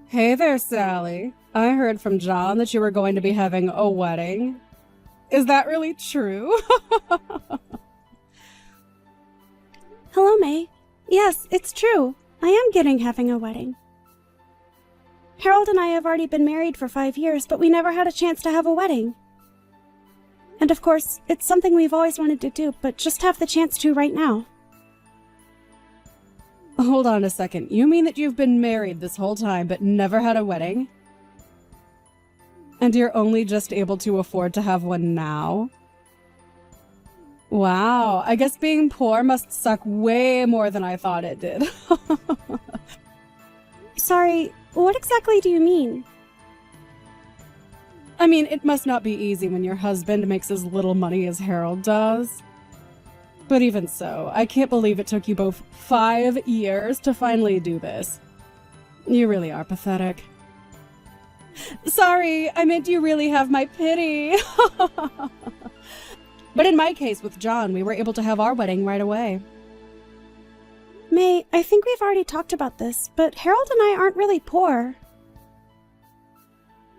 Hey there, Sally. I heard from John that you were going to be having a wedding. Is that really true? Hello, May. Yes, it's true. I am having a wedding. Harold and I have already been married for 5 years, but we never had a chance to have a wedding. And of course, it's something we've always wanted to do, but just have the chance to right now. Hold on a second. You mean that you've been married this whole time but never had a wedding? And you're only just able to afford to have one now? Wow, I guess being poor must suck way more than I thought it did. Sorry, what exactly do you mean? I mean, it must not be easy when your husband makes as little money as Harold does. But even so, I can't believe it took you both 5 years to finally do this. You really are pathetic. Sorry, I meant you really have my pity. But in my case with John, we were able to have our wedding right away. May, I think we've already talked about this, but Harold and I aren't really poor.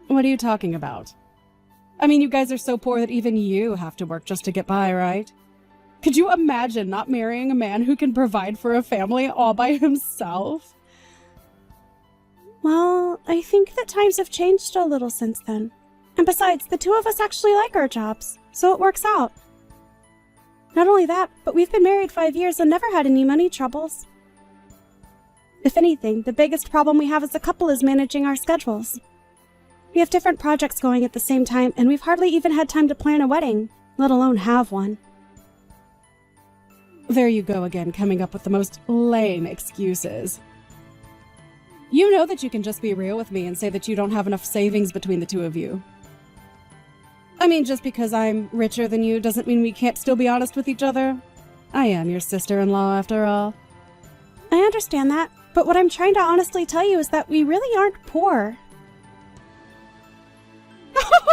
What are you talking about? I mean, you guys are so poor that even you have to work just to get by, right? Could you imagine not marrying a man who can provide for a family all by himself? Well, I think that times have changed a little since then. And besides, the two of us actually like our jobs, so it works out. Not only that, but we've been married 5 years and never had any money troubles. If anything, the biggest problem we have as a couple is managing our schedules. We have different projects going at the same time, and we've hardly even had time to plan a wedding, let alone have one. There you go again, coming up with the most lame excuses. You know that you can just be real with me and say that you don't have enough savings between the two of you. I mean, just because I'm richer than you doesn't mean we can't still be honest with each other. I am your sister-in-law, after all. I understand that, but what I'm trying to honestly tell you is that we really aren't poor.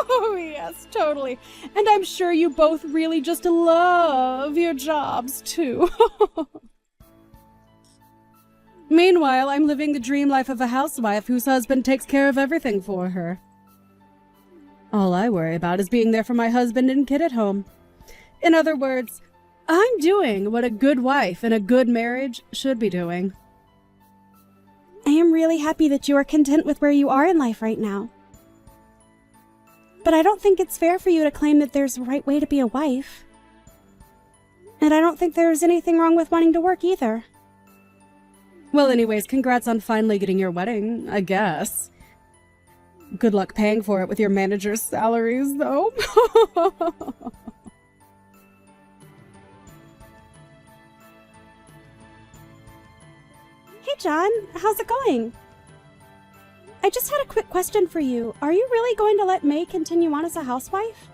Oh, yes, totally. And I'm sure you both really just love your jobs, too. Meanwhile, I'm living the dream life of a housewife whose husband takes care of everything for her. All I worry about is being there for my husband and kid at home. In other words, I'm doing what a good wife in a good marriage should be doing. I am really happy that you are content with where you are in life right now. But I don't think it's fair for you to claim that there's a right way to be a wife. And I don't think there's anything wrong with wanting to work either. Well, anyways, congrats on finally getting your wedding, I guess. Good luck paying for it with your manager's salaries, though. Hey, John, how's it going? I just had a quick question for you. Are you really going to let May continue on as a housewife?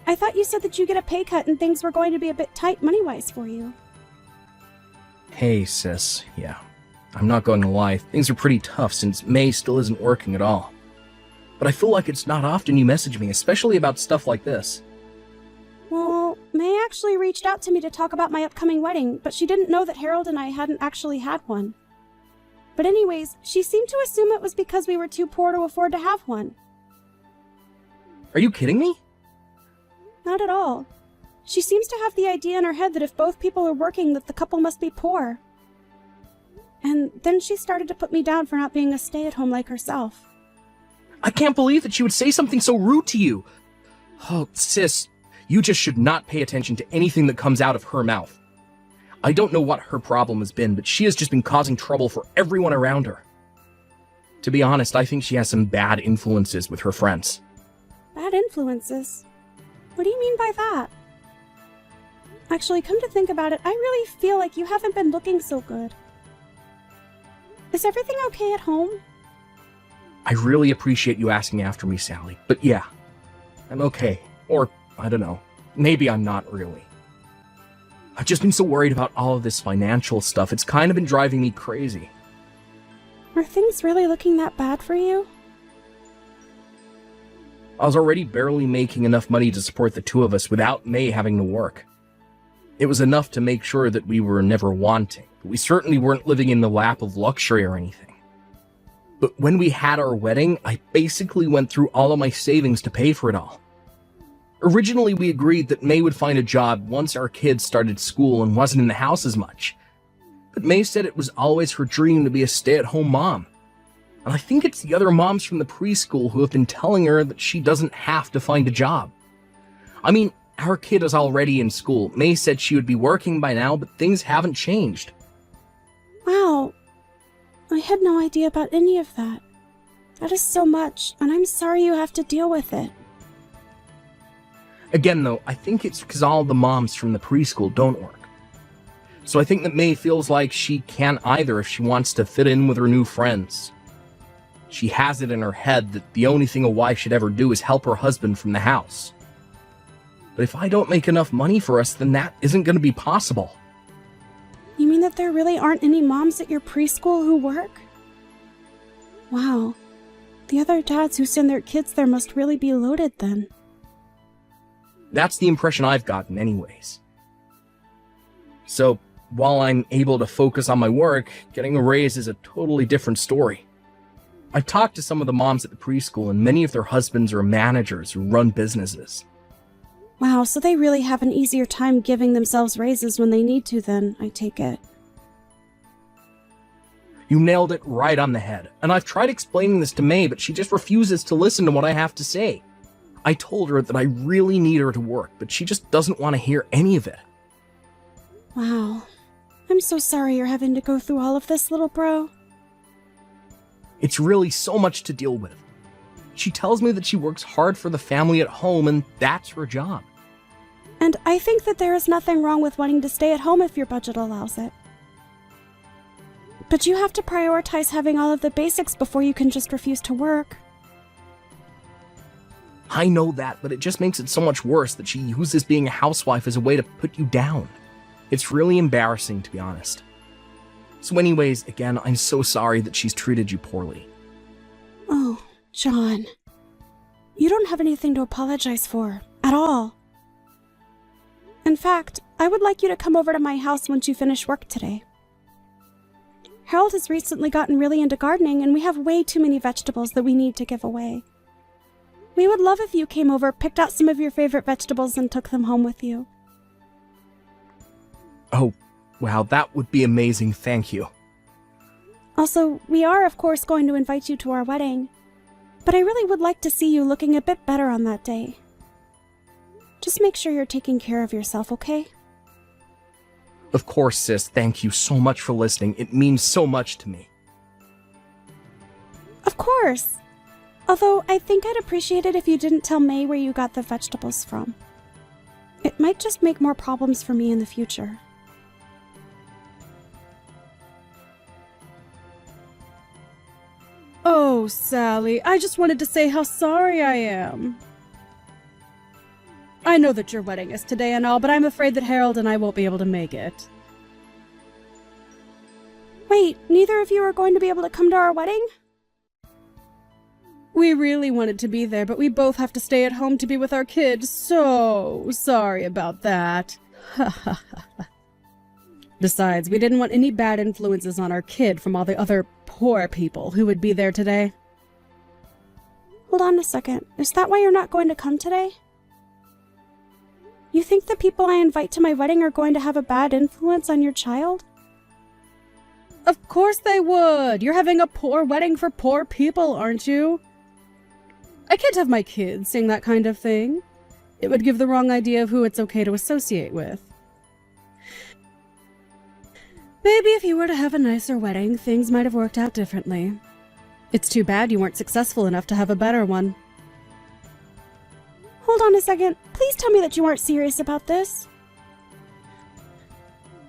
I thought you said that you get a pay cut and things were going to be a bit tight money-wise for you. Hey, sis. Yeah, I'm not going to lie. Things are pretty tough since May still isn't working at all. But I feel like it's not often you message me, especially about stuff like this. Well, May actually reached out to me to talk about my upcoming wedding, but she didn't know that Harold and I hadn't actually had one. But anyways, she seemed to assume it was because we were too poor to afford to have one. Are you kidding me? Not at all. She seems to have the idea in her head that if both people are working, that the couple must be poor. And then she started to put me down for not being a stay-at-home like herself. I can't believe that she would say something so rude to you. Oh, sis, you just should not pay attention to anything that comes out of her mouth. I don't know what her problem has been, but she has just been causing trouble for everyone around her. To be honest, I think she has some bad influences with her friends. Bad influences? What do you mean by that? Actually, come to think about it, I really feel like you haven't been looking so good. Is everything okay at home? I really appreciate you asking after me, Sally. But yeah, I'm okay. Or, I don't know, maybe I'm not really. I've just been so worried about all of this financial stuff, it's kind of been driving me crazy. Are things really looking that bad for you? I was already barely making enough money to support the two of us without May having to work. It was enough to make sure that we were never wanting, but we certainly weren't living in the lap of luxury or anything. But when we had our wedding, I basically went through all of my savings to pay for it all. Originally, we agreed that May would find a job once our kids started school and wasn't in the house as much. But May said it was always her dream to be a stay-at-home mom. And I think it's the other moms from the preschool who have been telling her that she doesn't have to find a job. I mean, our kid is already in school. May said she would be working by now, but things haven't changed. Wow. I had no idea about any of that. That is so much, and I'm sorry you have to deal with it. Again, though, I think it's because all the moms from the preschool don't work. So I think that May feels like she can't either if she wants to fit in with her new friends. She has it in her head that the only thing a wife should ever do is help her husband from the house. But if I don't make enough money for us, then that isn't going to be possible. You mean that there really aren't any moms at your preschool who work? Wow. The other dads who send their kids there must really be loaded then. That's the impression I've gotten anyways. So, while I'm able to focus on my work, getting a raise is a totally different story. I've talked to some of the moms at the preschool, and many of their husbands are managers who run businesses. Wow, so they really have an easier time giving themselves raises when they need to then, I take it. You nailed it right on the head, and I've tried explaining this to May, but she just refuses to listen to what I have to say. I told her that I really need her to work, but she just doesn't want to hear any of it. Wow. I'm so sorry you're having to go through all of this, little bro. It's really so much to deal with. She tells me that she works hard for the family at home, and that's her job. And I think that there is nothing wrong with wanting to stay at home if your budget allows it. But you have to prioritize having all of the basics before you can just refuse to work. I know that, but it just makes it so much worse that she uses being a housewife as a way to put you down. It's really embarrassing, to be honest. So anyways, again, I'm so sorry that she's treated you poorly. Oh, John. You don't have anything to apologize for, at all. In fact, I would like you to come over to my house once you finish work today. Harold has recently gotten really into gardening, and we have way too many vegetables that we need to give away. We would love if you came over, picked out some of your favorite vegetables, and took them home with you. Oh, wow, that would be amazing, thank you. Also, we are, of course, going to invite you to our wedding, but I really would like to see you looking a bit better on that day. Just make sure you're taking care of yourself, okay? Of course, sis, thank you so much for listening. It means so much to me. Of course! Although, I think I'd appreciate it if you didn't tell May where you got the vegetables from. It might just make more problems for me in the future. Oh, Sally, I just wanted to say how sorry I am. I know that your wedding is today and all, but I'm afraid that Harold and I won't be able to make it. Wait, neither of you are going to be able to come to our wedding? We really wanted to be there, but we both have to stay at home to be with our kids. So sorry about that. Besides, we didn't want any bad influences on our kid from all the other poor people who would be there today. Hold on a second. Is that why you're not going to come today? You think the people I invite to my wedding are going to have a bad influence on your child? Of course they would. You're having a poor wedding for poor people, aren't you? I can't have my kids saying that kind of thing. It would give the wrong idea of who it's okay to associate with. Maybe if you were to have a nicer wedding, things might have worked out differently. It's too bad you weren't successful enough to have a better one. Hold on a second. Please tell me that you aren't serious about this.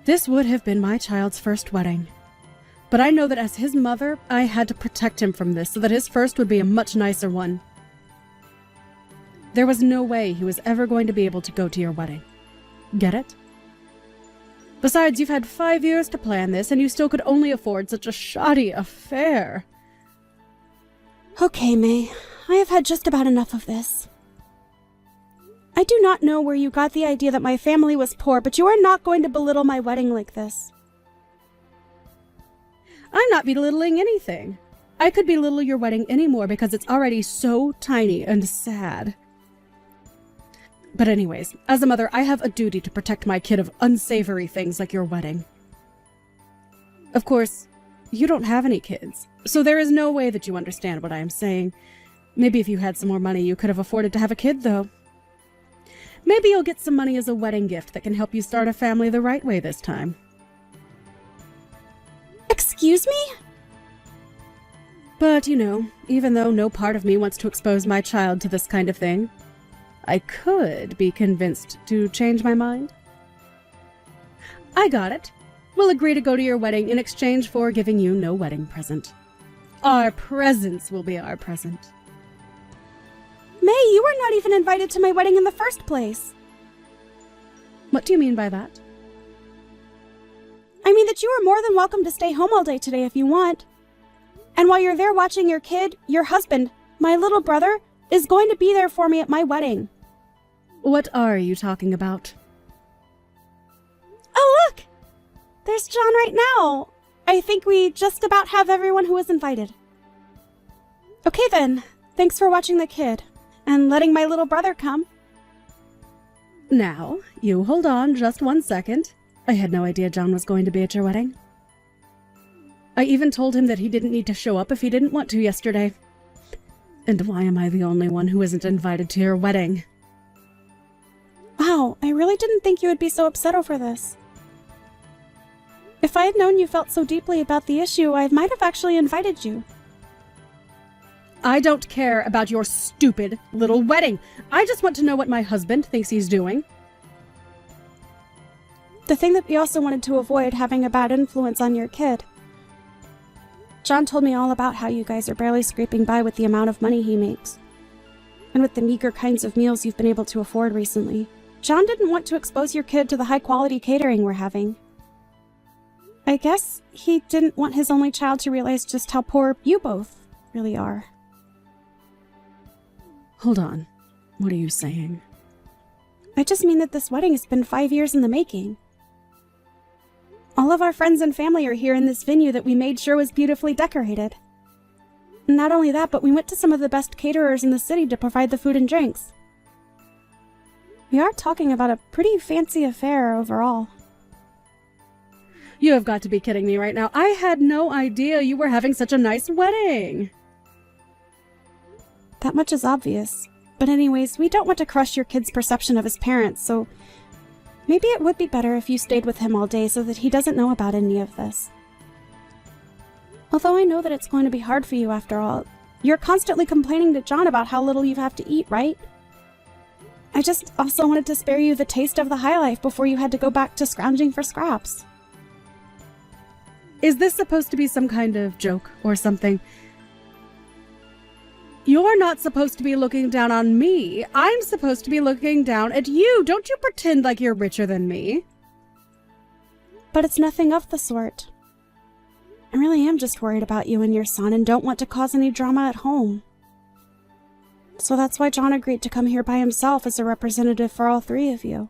This would have been my child's first wedding. But I know that as his mother, I had to protect him from this so that his first would be a much nicer one. There was no way he was ever going to be able to go to your wedding. Get it? Besides, you've had 5 years to plan this, and you still could only afford such a shoddy affair. Okay, May. I have had just about enough of this. I do not know where you got the idea that my family was poor, but you are not going to belittle my wedding like this. I'm not belittling anything. I could belittle your wedding anymore because it's already so tiny and sad. But anyways, as a mother, I have a duty to protect my kid of unsavory things like your wedding. Of course, you don't have any kids, so there is no way that you understand what I am saying. Maybe if you had some more money, you could have afforded to have a kid, though. Maybe you'll get some money as a wedding gift that can help you start a family the right way this time. Excuse me? But, you know, even though no part of me wants to expose my child to this kind of thing, I could be convinced to change my mind. I got it. We'll agree to go to your wedding in exchange for giving you no wedding present. Our presents will be our present. May, you were not even invited to my wedding in the first place. What do you mean by that? I mean that you are more than welcome to stay home all day today if you want. And while you're there watching your kid, your husband, my little brother, is going to be there for me at my wedding. What are you talking about? Oh, look! There's John right now. I think we just about have everyone who was invited. Okay then, thanks for watching the kid, and letting my little brother come. Now, you hold on just 1 second. I had no idea John was going to be at your wedding. I even told him that he didn't need to show up if he didn't want to yesterday. And why am I the only one who isn't invited to your wedding? Wow, I really didn't think you would be so upset over this. If I had known you felt so deeply about the issue, I might have actually invited you. I don't care about your stupid little wedding. I just want to know what my husband thinks he's doing. The thing that we also wanted to avoid having a bad influence on your kid. John told me all about how you guys are barely scraping by with the amount of money he makes. And with the meager kinds of meals you've been able to afford recently. John didn't want to expose your kid to the high-quality catering we're having. I guess he didn't want his only child to realize just how poor you both really are. Hold on. What are you saying? I just mean that this wedding has been 5 years in the making. All of our friends and family are here in this venue that we made sure was beautifully decorated. Not only that, but we went to some of the best caterers in the city to provide the food and drinks. We are talking about a pretty fancy affair overall. You have got to be kidding me right now. I had no idea you were having such a nice wedding. That much is obvious. But anyways, we don't want to crush your kid's perception of his parents, so maybe it would be better if you stayed with him all day so that he doesn't know about any of this. Although I know that it's going to be hard for you after all. You're constantly complaining to John about how little you have to eat, right? I just also wanted to spare you the taste of the high life before you had to go back to scrounging for scraps. Is this supposed to be some kind of joke or something? You're not supposed to be looking down on me. I'm supposed to be looking down at you. Don't you pretend like you're richer than me. But it's nothing of the sort. I really am just worried about you and your son and don't want to cause any drama at home. So that's why John agreed to come here by himself as a representative for all three of you.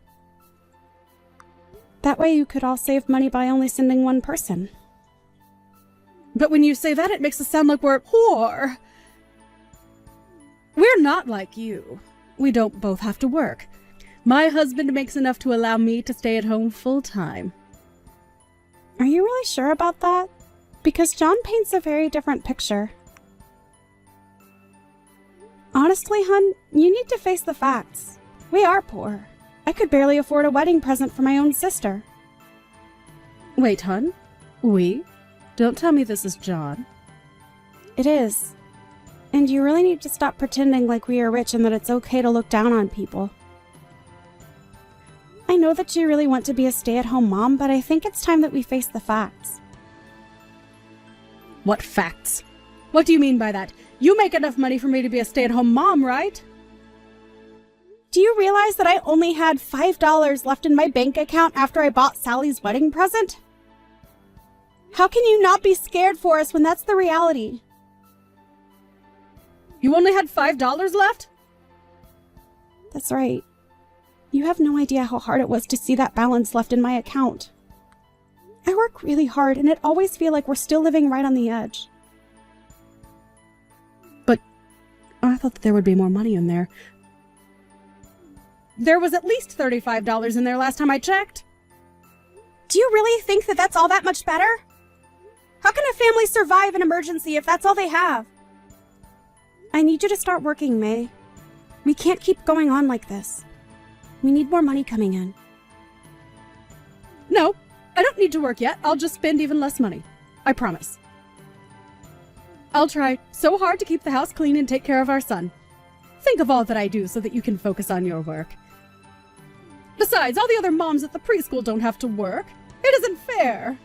That way you could all save money by only sending one person. But when you say that, it makes us sound like we're poor. We're not like you. We don't both have to work. My husband makes enough to allow me to stay at home full time. Are you really sure about that? Because John paints a very different picture. Honestly, hun, you need to face the facts. We are poor. I could barely afford a wedding present for my own sister. Wait, hun? We? Don't tell me this is John. It is. And you really need to stop pretending like we are rich and that it's okay to look down on people. I know that you really want to be a stay-at-home mom, but I think it's time that we face the facts. What facts? What do you mean by that? You make enough money for me to be a stay-at-home mom, right? Do you realize that I only had $5 left in my bank account after I bought Sally's wedding present? How can you not be scared for us when that's the reality? You only had $5 left? That's right. You have no idea how hard it was to see that balance left in my account. I work really hard and it always feels like we're still living right on the edge. thought that there would be more money in there. There was at least $35 in there last time I checked. Do you really think that that's all that much better? How can a family survive an emergency if that's all they have? I need you to start working, May. We can't keep going on like this. We need more money coming in. No, I don't need to work yet. I'll just spend even less money. I promise. I'll try so hard to keep the house clean and take care of our son. Think of all that I do so that you can focus on your work. Besides, all the other moms at the preschool don't have to work. It isn't fair.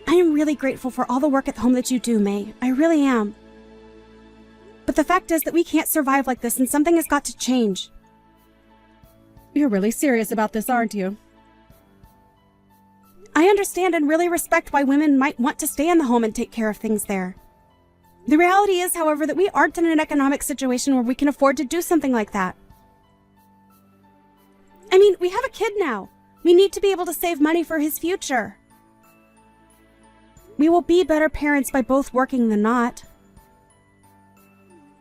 I am really grateful for all the work at home that you do, May. I really am. But the fact is that we can't survive like this, and something has got to change. You're really serious about this, aren't you? I understand and really respect why women might want to stay in the home and take care of things there. The reality is, however, that we aren't in an economic situation where we can afford to do something like that. I mean, we have a kid now. We need to be able to save money for his future. We will be better parents by both working than not.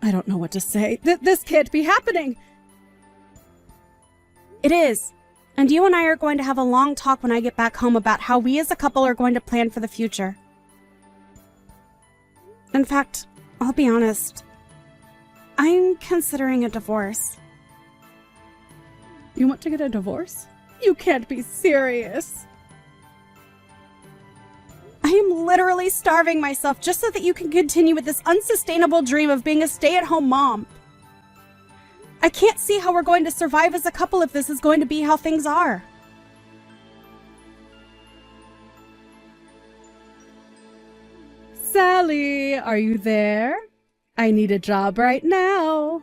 I don't know what to say. This can't be happening. It is. And you and I are going to have a long talk when I get back home about how we as a couple are going to plan for the future. In fact, I'll be honest. I'm considering a divorce. You want to get a divorce? You can't be serious. I am literally starving myself just so that you can continue with this unsustainable dream of being a stay-at-home mom. I can't see how we're going to survive as a couple if this is going to be how things are. Sally, are you there? I need a job right now.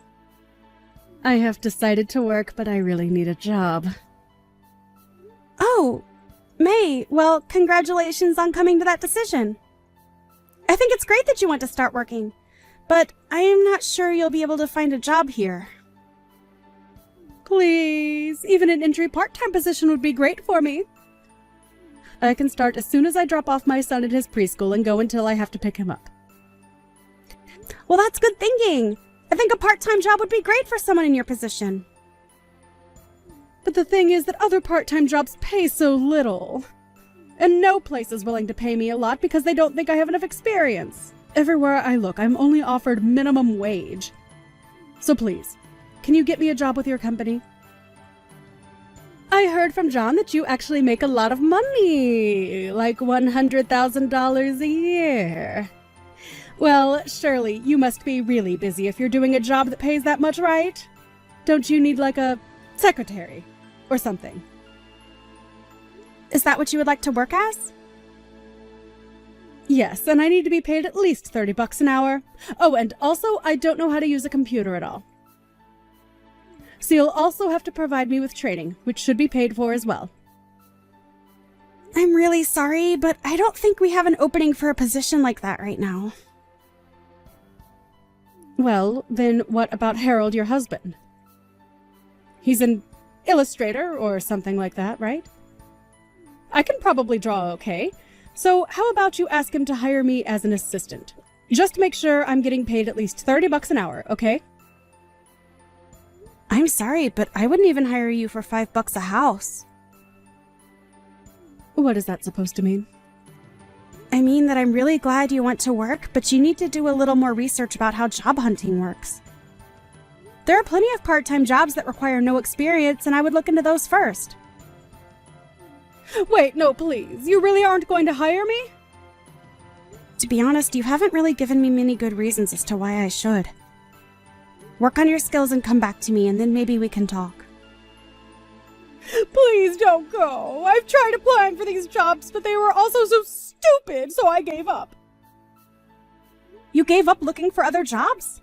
I have decided to work, but I really need a job. Oh, May, well, congratulations on coming to that decision. I think it's great that you want to start working, but I am not sure you'll be able to find a job here. Please, even an entry part-time position would be great for me. I can start as soon as I drop off my son at his preschool and go until I have to pick him up. Well, that's good thinking. I think a part-time job would be great for someone in your position. But the thing is that other part-time jobs pay so little. And no place is willing to pay me a lot because they don't think I have enough experience. Everywhere I look, I'm only offered minimum wage. So please, can you get me a job with your company? I heard from John that you actually make a lot of money, like $100,000 a year. Well, surely you must be really busy if you're doing a job that pays that much, right? Don't you need like a secretary or something? Is that what you would like to work as? Yes, and I need to be paid at least $30 an hour. Oh, and also, I don't know how to use a computer at all. So you'll also have to provide me with training, which should be paid for as well. I'm really sorry, but I don't think we have an opening for a position like that right now. Well, then what about Harold, your husband? He's an illustrator or something like that, right? I can probably draw okay. So how about you ask him to hire me as an assistant? Just make sure I'm getting paid at least $30 an hour, okay? I'm sorry, but I wouldn't even hire you for $5 a house. What is that supposed to mean? I mean that I'm really glad you want to work, but you need to do a little more research about how job hunting works. There are plenty of part-time jobs that require no experience, and I would look into those first. Wait, no, please. You really aren't going to hire me? To be honest, you haven't really given me many good reasons as to why I should. Work on your skills and come back to me, and then maybe we can talk. Please don't go. I've tried applying for these jobs, but they were also so stupid, so I gave up. You gave up looking for other jobs?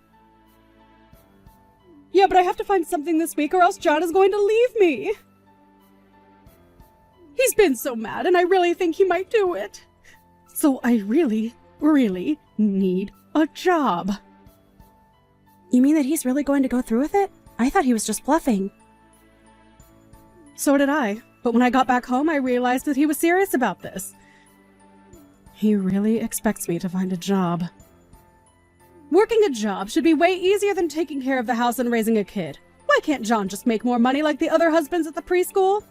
Yeah, but I have to find something this week or else John is going to leave me. He's been so mad, and I really think he might do it. So I really, really need a job. You mean that he's really going to go through with it? I thought he was just bluffing. So did I, but when I got back home, I realized that he was serious about this. He really expects me to find a job. Working a job should be way easier than taking care of the house and raising a kid. Why can't John just make more money like the other husbands at the preschool?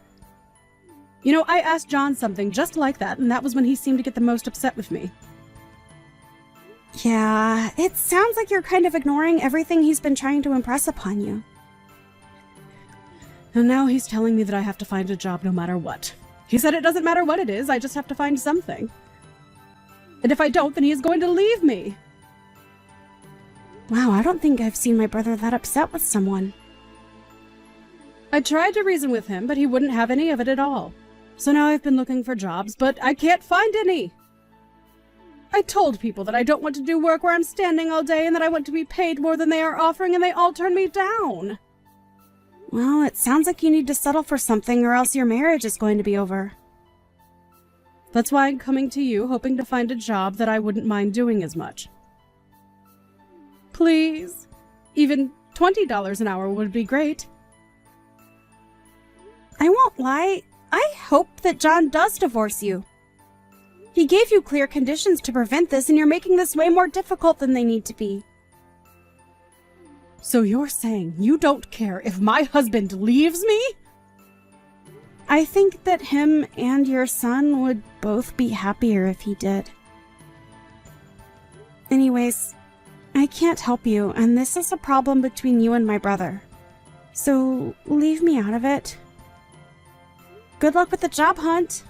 You know, I asked John something just like that, and that was when he seemed to get the most upset with me. Yeah, it sounds like you're kind of ignoring everything he's been trying to impress upon you. And now he's telling me that I have to find a job no matter what. He said it doesn't matter what it is, I just have to find something. And if I don't, then he is going to leave me. Wow, I don't think I've seen my brother that upset with someone. I tried to reason with him, but he wouldn't have any of it at all. So now I've been looking for jobs, but I can't find any. I told people that I don't want to do work where I'm standing all day and that I want to be paid more than they are offering, and they all turn me down. Well, it sounds like you need to settle for something or else your marriage is going to be over. That's why I'm coming to you, hoping to find a job that I wouldn't mind doing as much. Please. Even $20 an hour would be great. I won't lie, I hope that John does divorce you. He gave you clear conditions to prevent this, and you're making this way more difficult than they need to be. So you're saying you don't care if my husband leaves me? I think that him and your son would both be happier if he did. Anyways, I can't help you, and this is a problem between you and my brother. So leave me out of it. Good luck with the job hunt.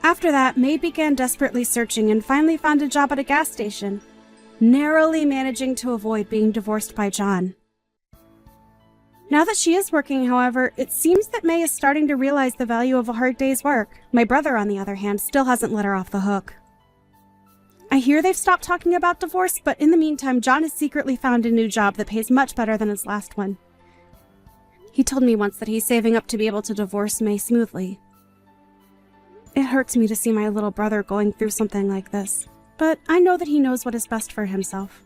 After that, May began desperately searching and finally found a job at a gas station, narrowly managing to avoid being divorced by John. Now that she is working, however, it seems that May is starting to realize the value of a hard day's work. My brother, on the other hand, still hasn't let her off the hook. I hear they've stopped talking about divorce, but in the meantime, John has secretly found a new job that pays much better than his last one. He told me once that he's saving up to be able to divorce May smoothly. It hurts me to see my little brother going through something like this, but I know that he knows what is best for himself.